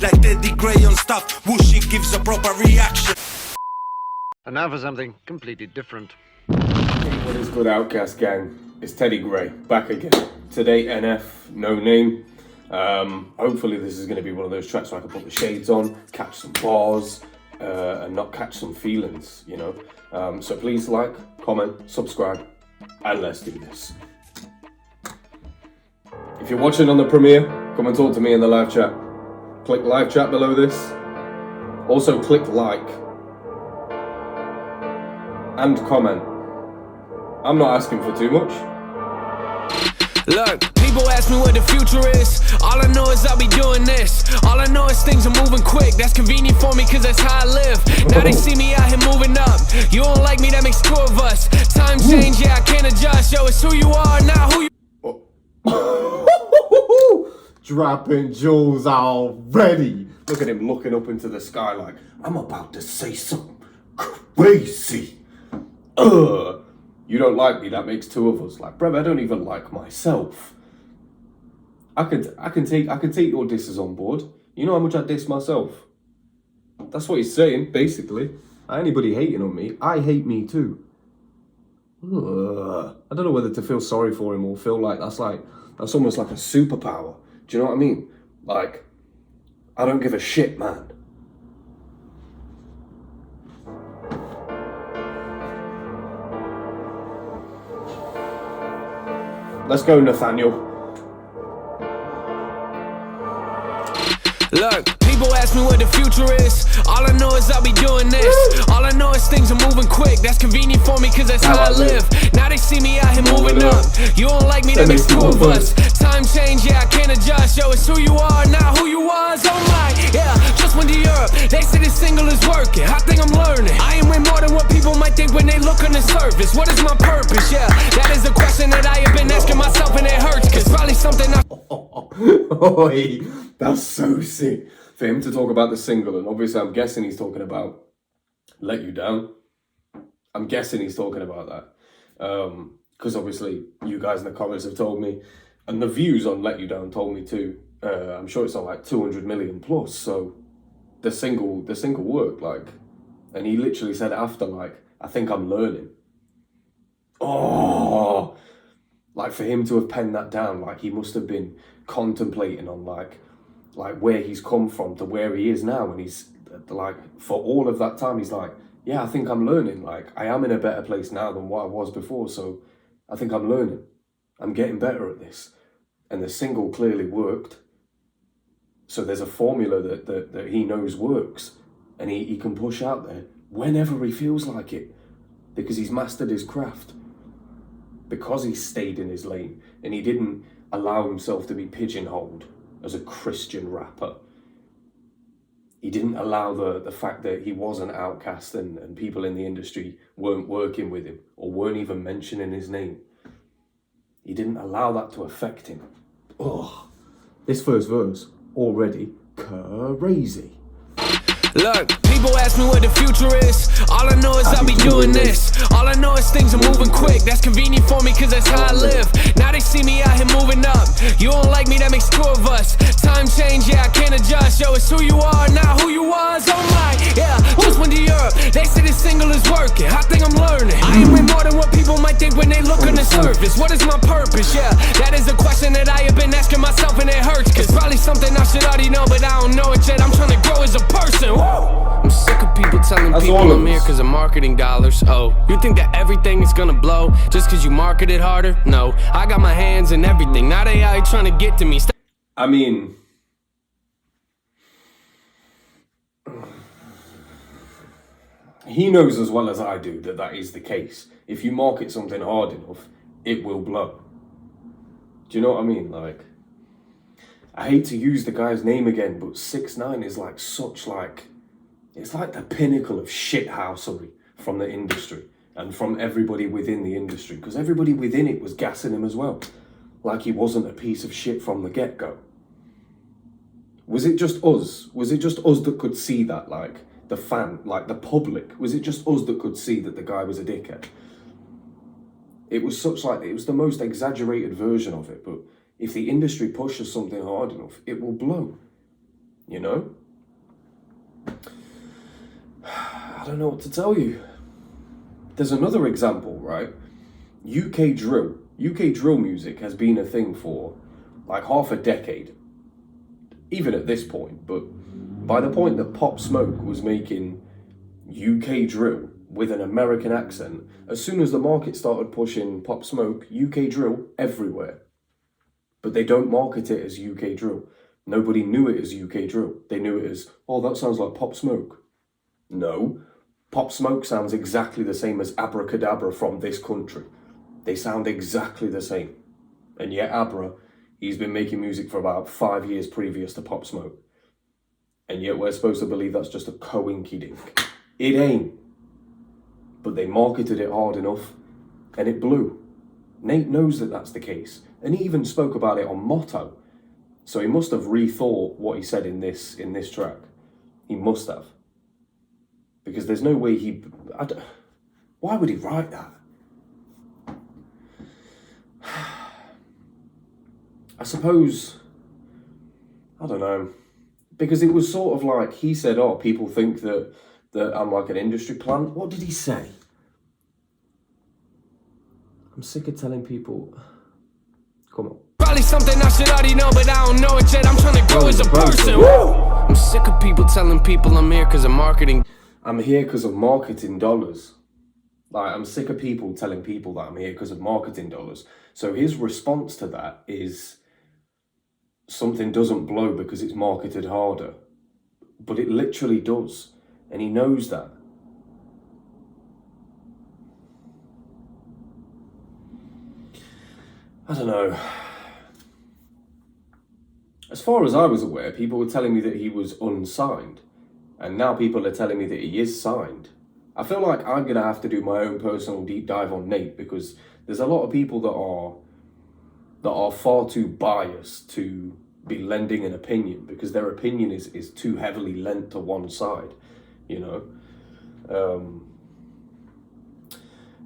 Like TeddyGrey on stuff, whooshy gives a proper reaction. And now for something completely different. Hey, what is good, Outcast gang? It's TeddyGrey, back again. Today, NF, no name. Hopefully this is going to be one of those tracks where I can put the shades on, catch some bars, and not catch some feelings, you know. So please like, comment, subscribe, and let's do this. If you're watching on the premiere, come and talk to me in the live chat. Click live chat below this. Also click like and comment. I'm not asking for too much. Look, people ask me what the future is. All I know is I'll be doing this. All I know is things are moving quick. That's convenient for me cause that's how I live. Now they see me out here moving up. You don't like me, that makes two of us. Time change, yeah, I can't adjust. Yo, it's who you are, not who you... Dropping jewels already. Look at him looking up into the sky like, I'm about to say something crazy. You don't like me, that makes two of us. Like, bruv, I don't even like myself. I can take your disses on board. You know how much I diss myself. That's what he's saying, basically. Anybody hating on me, I hate me too. I don't know whether to feel sorry for him or feel like that's almost like a superpower. Do you know what I mean? Like, I don't give a shit, man. Let's go, Nathaniel. Look, people ask me what the future is. All I know is I'll be doing this. All I know is things are moving quick. That's convenient for me cause that's how I live. Now they see me out here moving up. You don't like me, that makes two of us. Time change, yeah, I can't adjust. Yo, it's who you are, not who you was. Oh my, yeah, just went to Europe. They say this single is working. I think I'm learning. I am way more than what people might think when they look on the surface. What is my purpose? Yeah, that is a question that I have been asking myself and it hurts. Cause probably something I... Oi, that's so sick. For him to talk about the single, and obviously I'm guessing he's talking about Let You Down. I'm guessing he's talking about that. Because obviously you guys in the comments have told me, and the views on Let You Down told me too. I'm sure it's on like 200 million plus, so the single worked, like, and he literally said after, like, I think I'm learning. Oh, like for him to have penned that down, like he must have been contemplating on like where he's come from to where he is now, and he's like, for all of that time he's like, yeah, I think I'm learning, like I am in a better place now than what I was before, so I think I'm learning, I'm getting better at this. And the single clearly worked, so there's a formula that he knows works, and he can push out there whenever he feels like it, because he's mastered his craft, because he stayed in his lane and he didn't allow himself to be pigeonholed as a Christian rapper. He didn't allow the fact that he was an outcast and people in the industry weren't working with him or weren't even mentioning his name. He didn't allow that to affect him. Oh, this first verse already crazy. Look, people ask me what the future is. All I know is I'll be doing this. All I know is things are moving quick. That's convenient for me cause that's how I live. Now they see me out here moving up. You don't like me, that makes two of us. Time change, yeah, I can't adjust. Yo, it's who you are, not who you was. Oh my, yeah, just went to Europe. They say this single is working. I think I'm learning. I am way more than what people might think when they look on the surface. What is my purpose? Yeah, that is a question that I have been asking myself and it hurts. Cause probably something I should already know, but I don't know it yet. I'm trying to grow as a person. I'm sick of people telling people I'm here cause of marketing dollars. Oh, you think that everything is gonna blow just cause you market it harder? No, I got my hands in everything. Now they out here trying to get to me. I mean, he knows as well as I do that that is the case. If you market something hard enough, it will blow. Do you know what I mean? Like, I hate to use the guy's name again, but 6ix9ine is like such like, it's like the pinnacle of shithousery from the industry and from everybody within the industry, because everybody within it was gassing him as well, like he wasn't a piece of shit from the get-go. Was it just us? Was it just us that could see that, like the fan, like the public? Was it just us that could see that the guy was a dickhead? It was such like, it was the most exaggerated version of it, but if the industry pushes something hard enough, it will blow. you know? I don't know what to tell you. There's another example, right? UK drill. UK drill music has been a thing for like half a decade. Even at this point, but by the point that Pop Smoke was making UK drill with an American accent, as soon as the market started pushing Pop Smoke, UK drill everywhere. But they don't market it as UK drill. Nobody knew it as UK drill. They knew it as, oh, that sounds like Pop Smoke. No, Pop Smoke sounds exactly the same as Abracadabra from this country. They sound exactly the same. And yet Abra, he's been making music for about 5 years previous to Pop Smoke. And yet we're supposed to believe that's just a coinky-dink. It ain't. But they marketed it hard enough, and it blew. Nate knows that that's the case, and he even spoke about it on Motto. So he must have rethought what he said in this track. He must have. Because there's no way why would he write that? I suppose, I don't know, because it was sort of like, he said, oh, people think that I'm like an industry plant. What did he say? I'm sick of telling people, come on. Probably something I should already know, but I don't know it yet. I'm trying to grow as a person. I'm sick of people telling people I'm here because of marketing. I'm here because of marketing dollars. Like, I'm sick of people telling people that I'm here because of marketing dollars. So his response to that is, something doesn't blow because it's marketed harder. But it literally does. And he knows that. I don't know. As far as I was aware, people were telling me that he was unsigned. And now people are telling me that he is signed. I feel like I'm going to have to do my own personal deep dive on Nate, because there's a lot of people that are far too biased to be lending an opinion, because their opinion is too heavily lent to one side, you know.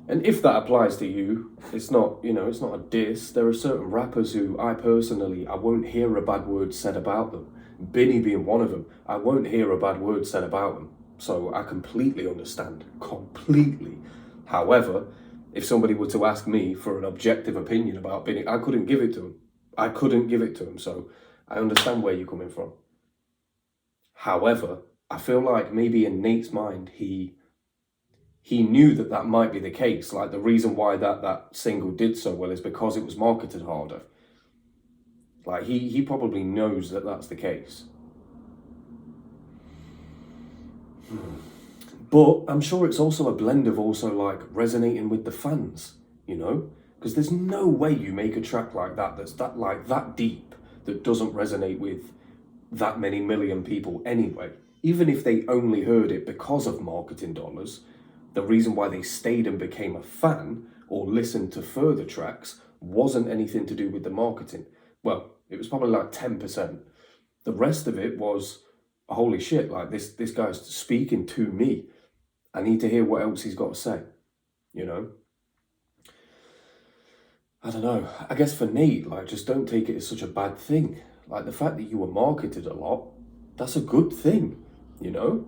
And if that applies to you, it's not, you know, it's not a diss. There are certain rappers who I won't hear a bad word said about them. Binny being one of them, I won't hear a bad word said about them. So I completely understand, completely. However, if somebody were to ask me for an objective opinion about Binny, I couldn't give it to him. So I understand where you're coming from. However, I feel like maybe in Nate's mind, he knew that might be the case. Like, the reason why that single did so well is because it was marketed harder. Like, he probably knows that that's the case. But I'm sure it's also a blend of also like resonating with the fans, you know? Because there's no way you make a track like that that's that deep that doesn't resonate with that many million people anyway. Even if they only heard it because of marketing dollars, the reason why they stayed and became a fan or listened to further tracks wasn't anything to do with the marketing. Well, it was probably like 10%. The rest of it was, holy shit, like this guy's speaking to me. I need to hear what else he's got to say, you know? I don't know. I guess for Nate, like, just don't take it as such a bad thing. Like, the fact that you were marketed a lot, that's a good thing, you know?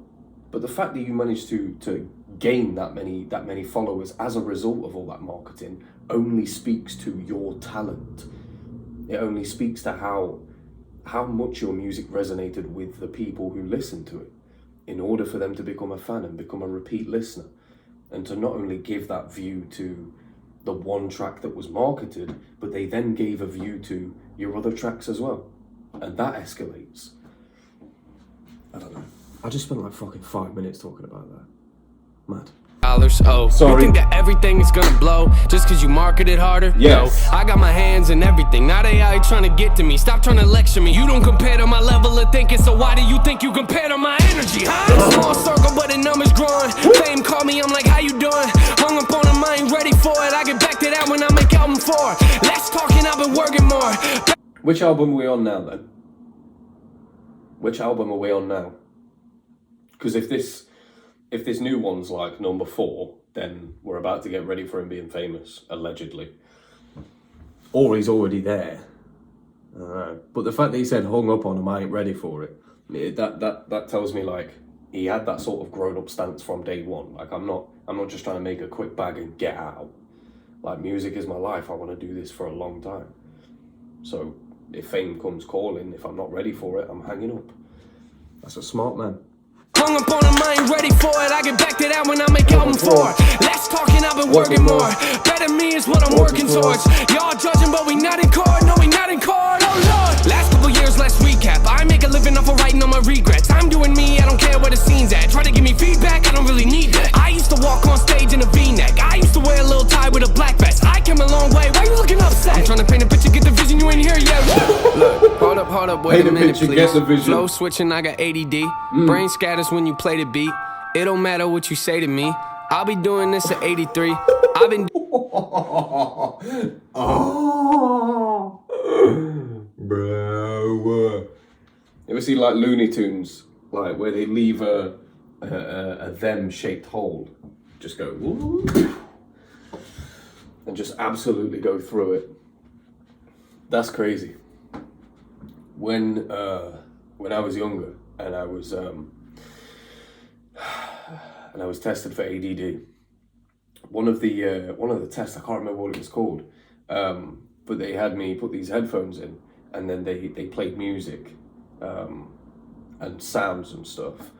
But the fact that you managed to gain that many followers as a result of all that marketing only speaks to your talent. It only speaks to how much your music resonated with the people who listened to it, in order for them to become a fan and become a repeat listener, and to not only give that view to the one track that was marketed, but they then gave a view to your other tracks as well. And that escalates. I don't know. I just spent like fucking 5 minutes talking about that. Mad. Oh, sorry. You think that everything is gonna blow just cause you market it harder? Yes. No, I got my hands in everything. Now they out here trying to get to me. Stop trying to lecture me. You don't compare to my level of thinking, so why do you think you compare to my energy, huh? Small circle, but the numbers growing. Fame call me, I'm like, how you doing? Hung up on them, I ain't ready for it. I get back to that when I make album 4. Less talking, I've been working more. Which album are we on now, then? Which album are we on now? Because if this new one's like number 4, then we're about to get ready for him being famous, allegedly. Or he's already there. But the fact that he said hung up on him, I ain't ready for it, That tells me like he had that sort of grown-up stance from day one. Like I'm not just trying to make a quick bag and get out. Like music is my life. I want to do this for a long time. So if fame comes calling, if I'm not ready for it, I'm hanging up. That's a smart man. Hung up on him, I ain't ready for it. I get back to that when I make album 4. Less talking, I've been working more. Better me is what I'm working towards. Y'all judging, but we not in court. No, we not in court. Oh Lord. Last couple years, let's recap. I make a living off of writing on my regrets. I'm doing me, I don't care where the scene's at. Try to give me feedback, I don't really need that. I used to walk on stage in a V-neck. I used to wear a little tie with a black vest. I came a long way. Why you looking upset? I'm trying to paint a picture, get the vision. You ain't here yet. Look, hold up, wait a minute, please. Flow switching, I got ADD. Brain scatters when you play the beat. It don't matter what you say to me. I'll be doing this at 83. I've been bro. You ever see like Looney Tunes, like where they leave a them-shaped hole, just go and just absolutely go through it. That's crazy. When I was younger and I was tested for ADD, one of the tests, I can't remember what it was called, but they had me put these headphones in, and then they played music and sounds and stuff,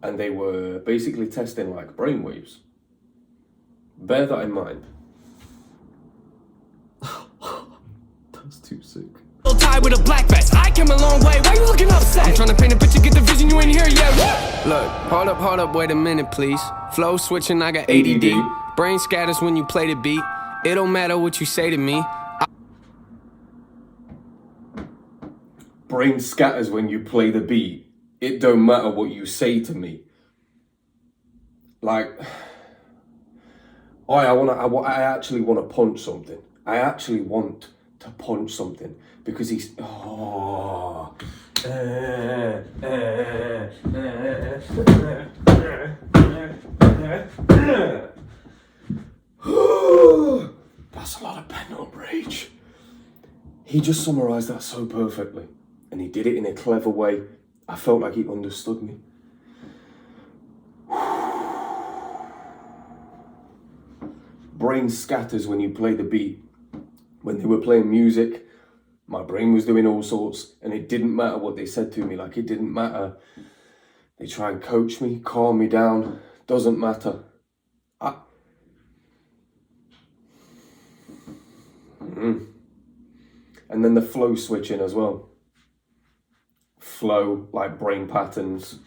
and they were basically testing like brainwaves. Bear that in mind. That's too sick. Tie with a black vest. I came a long way. Why you looking upset? I'm trying to paint a picture, get the vision. You ain't here yet. Look, hold up, wait a minute, please. Flow switching, I got ADD. Brain scatters when you play the beat. It don't matter what you say to me. Brain scatters when you play the beat. It don't matter what you say to me. Like, I actually want to punch something. I actually want to punch something because he's that's a lot of pent-up rage. He just summarized that so perfectly, and he did it in a clever way. I felt like he understood me. Brain scatters when you play the beat. When they were playing music, my brain was doing all sorts, and it didn't matter what they said to me. Like, it didn't matter. They try and coach me, calm me down. Doesn't matter. And then the flow switching as well. Flow, like brain patterns.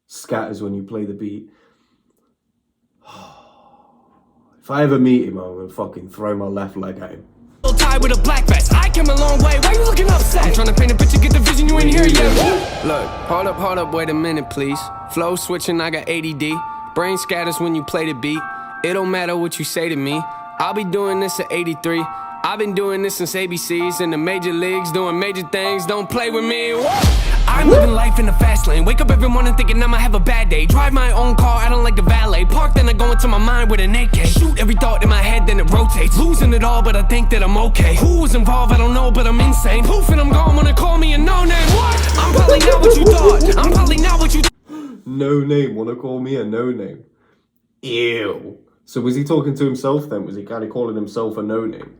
Scatters when you play the beat. If I ever meet him, I'm gonna fucking throw my left leg at him. Tie with a black vest. I came a long way. Why you looking upset? I'm trying to paint a picture, get the vision. You ain't here yet. Look, hold up, wait a minute, please. Flow switching, I got ADD. Brain scatters when you play the beat. It don't matter what you say to me. I'll be doing this at 83. I've been doing this since ABCs in the major leagues, doing major things. Don't play with me. I'm living life in the fast lane. Wake up every morning thinking I'ma have a bad day. Drive my own car, I don't like the valet. Park, then I go into my mind with an AK. Shoot every thought in my head, then it rotates. Losing it all, but I think that I'm okay. Who was involved, I don't know, but I'm insane. Poof, and I'm gone when they call me a no-name. What? I'm probably not what you thought. I'm probably not what you No name, wanna call me a no name? Ew. So was he talking to himself then? Was he kind of calling himself a no name?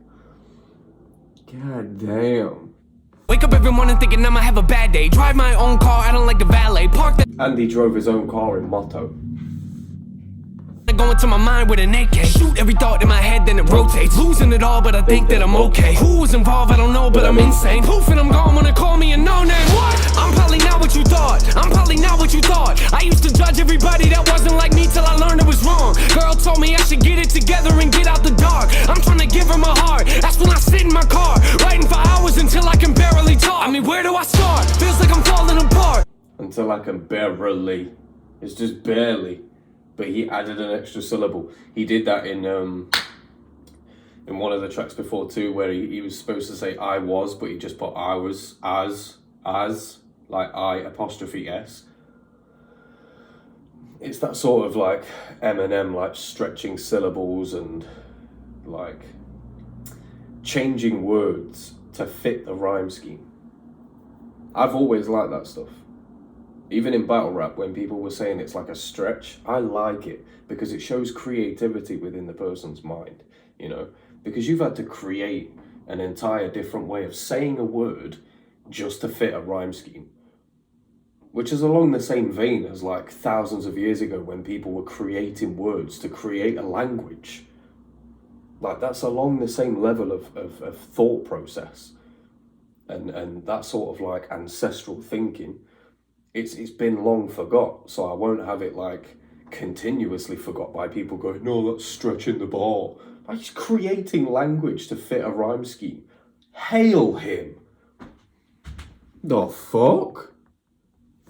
God damn. Wake up every morning thinking I'ma have a bad day. Drive my own car, I don't like the valet. Park the And he drove his own car in Motto. I go into my mind with an AK. Shoot every thought in my head, then it rotates. Losing it all, but I think that I'm okay. Who was involved, I don't know, but I'm insane. Poof, and I'm gone when they call me a no-name. What? I'm probably not what you thought. I'm probably not what you thought. I used to judge everybody that wasn't like me till I learned it was wrong. Girl told me I should get it together and get out the dark. I'm trying to give her my heart. That's when I sit in my car, writing for hours until I can barely talk. I mean, where do I start? Feels like I'm falling apart. Until I can barely. It's just barely. But he added an extra syllable. He did that in one of the tracks before too, where he was supposed to say I was, but he just put I was, as, like I apostrophe S. It's that sort of like Eminem, like stretching syllables and like changing words to fit the rhyme scheme. I've always liked that stuff. Even in battle rap, when people were saying it's like a stretch, I like it because it shows creativity within the person's mind, you know? Because you've had to create an entire different way of saying a word just to fit a rhyme scheme. Which is along the same vein as like thousands of years ago when people were creating words to create a language. Like that's along the same level of thought process. And that sort of like ancestral thinking. It's been long forgot, so I won't have it like continuously forgot by people going, no, that's stretching the bar. Like he's creating language to fit a rhyme scheme. Hail him. The fuck?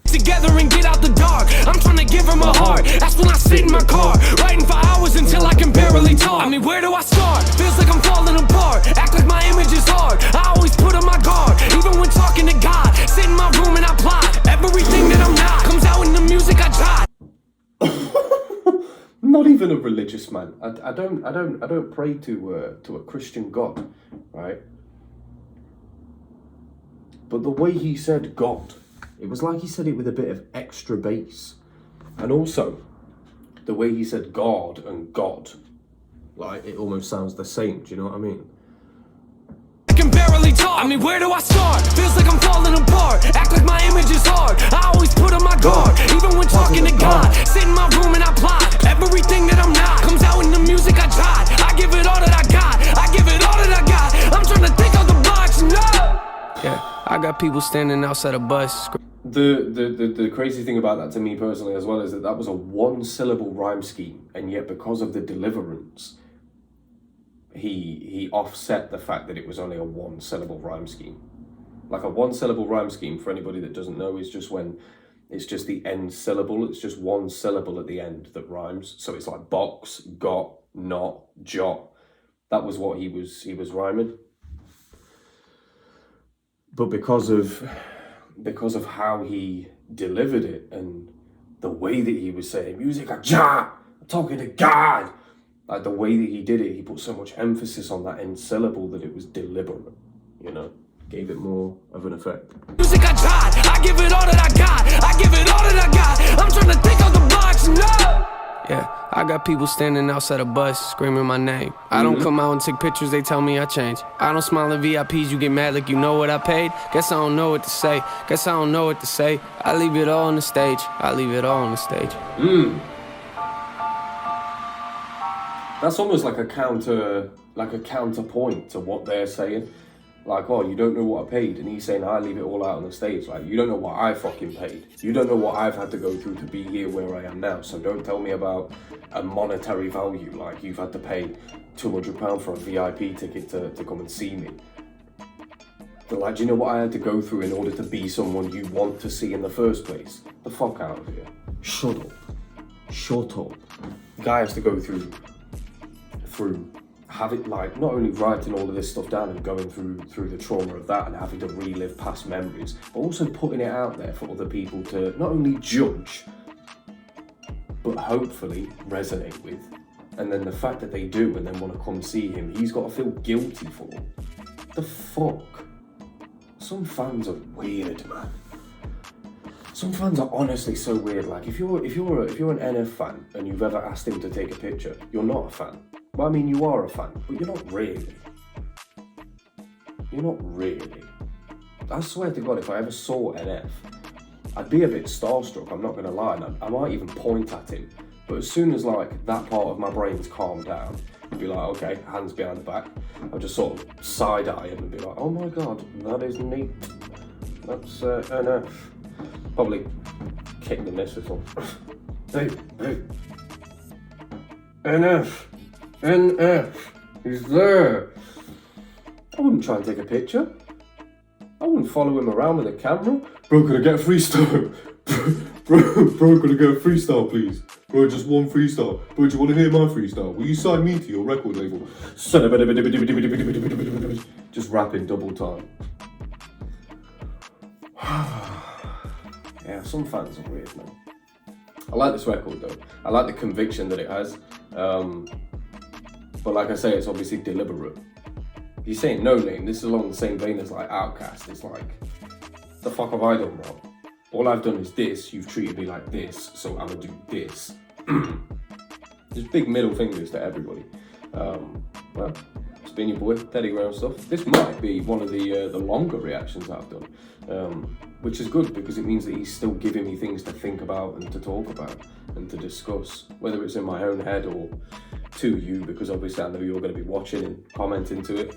Together and get out the dark. I'm trying to give him a heart. That's when I sit in my car, writing for hours until I can barely talk. I mean, where do I start? Feels like I'm falling apart. Act like my image is hard. I always put on my guard, even when talking to God. Sit in my room and I plot everything that I'm not. Comes out in the music I jot. Not even a religious man. I don't pray to a Christian God, right? But the way he said God, it was like he said it with a bit of extra bass. And also, the way he said God and God, like it almost sounds the same, do you know what I mean? I can barely talk. I mean, where do I start? Feels like I'm falling apart. Act like my image is hard. I always put on my guard, even when talking to God. Sit in my room and I plot everything that I'm not. Comes out in the music I jot. I give it all that I got. I give it all that I got. I'm trying to think out the box, no. Yeah, I got people standing outside a bus. The crazy thing about that to me personally as well is that was a one-syllable rhyme scheme, and yet because of the deliverance, he offset the fact that it was only a one-syllable rhyme scheme. Like a one-syllable rhyme scheme, for anybody that doesn't know, is just when it's just the end syllable. It's just one syllable at the end that rhymes. So it's like box, got, not, jot. That was what he was rhyming. But because of how he delivered it and the way that he was saying music, I'm talking to God, like the way that he did it, he put so much emphasis on that end syllable that it was deliberate, you know, gave it more of an effect. Music I tried, I give it all that I got. I give it all that I got. I'm trying to think out the box, no. Yeah, I got people standing outside a bus screaming my name. I don't come out and take pictures, they tell me I changed. I don't smile at VIPs, you get mad like you know what I paid. Guess I don't know what to say, guess I don't know what to say. I leave it all on the stage, I leave it all on the stage. That's almost like a counterpoint to what they're saying. Like, oh, you don't know what I paid, and he's saying I leave it all out on the stage. Like, you don't know what I fucking paid. You don't know what I've had to go through to be here where I am now. So don't tell me about a monetary value. Like, you've had to pay £200 for a VIP ticket to come and see me. But like, do you know what I had to go through in order to be someone you want to see in the first place? The fuck out of here. Shut up. Shut up. Guy has to go through having, like, not only writing all of this stuff down and going through the trauma of that and having to relive past memories, but also putting it out there for other people to not only judge, but hopefully resonate with. And then the fact that they do and then want to come see him, he's got to feel guilty for. The fuck? Some fans are weird, man. Some fans are honestly so weird. Like, if you're an NF fan and you've ever asked him to take a picture, you're not a fan. Well, I mean, you are a fan, but you're not really. You're not really. I swear to God, if I ever saw NF, I'd be a bit starstruck, I'm not gonna lie, and I might even point at him. But as soon as, like, that part of my brain's calmed down, I'd be like, okay, hands behind the back. I'll just sort of side-eye him and be like, oh my God, that is neat. That's NF. Probably kick the missus or hey. NF, he's there. I wouldn't try and take a picture. I wouldn't follow him around with a camera. Bro, can I get a freestyle? Bro, can I get a freestyle, please? Bro, just one freestyle. Bro, do you want to hear my freestyle? Will you sign me to your record label? Just rapping double time. Yeah, some fans are weird, man. I like this record though. I like the conviction that it has. But like I say, it's obviously deliberate. He's saying No Name. This is along the same vein as like Outkast. It's like the fuck have I done wrong? All I've done is this, you've treated me like this, so I'm gonna do this. Just big middle fingers to everybody. Well, it's been your boy, TeddyGrey and stuff. This might be one of the longer reactions I've done, which is good because it means that he's still giving me things to think about and to talk about and to discuss, whether it's in my own head or to you, because obviously I know you're going to be watching and commenting to it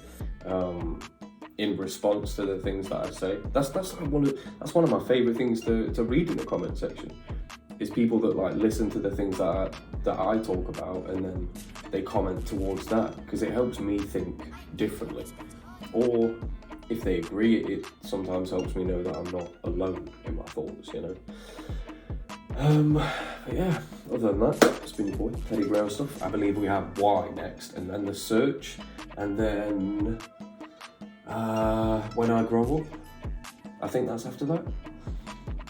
in response to the things that I say. That's one of my favourite things to read in the comment section. Is people that like listen to the things that I talk about and then they comment towards that, because it helps me think differently. Or if they agree, it sometimes helps me know that I'm not alone in my thoughts, you know. But yeah, other than that, it's been your boy, TeddyGrey and stuff. I believe we have Why next, and then the search, and then When I Grow Up. I think that's after that.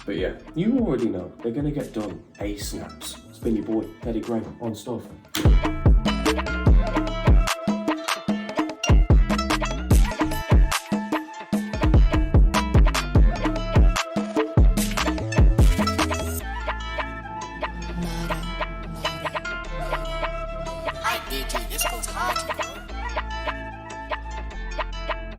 But yeah, you already know, they're gonna get done. A-snaps. It's been your boy, TeddyGrey on stuff.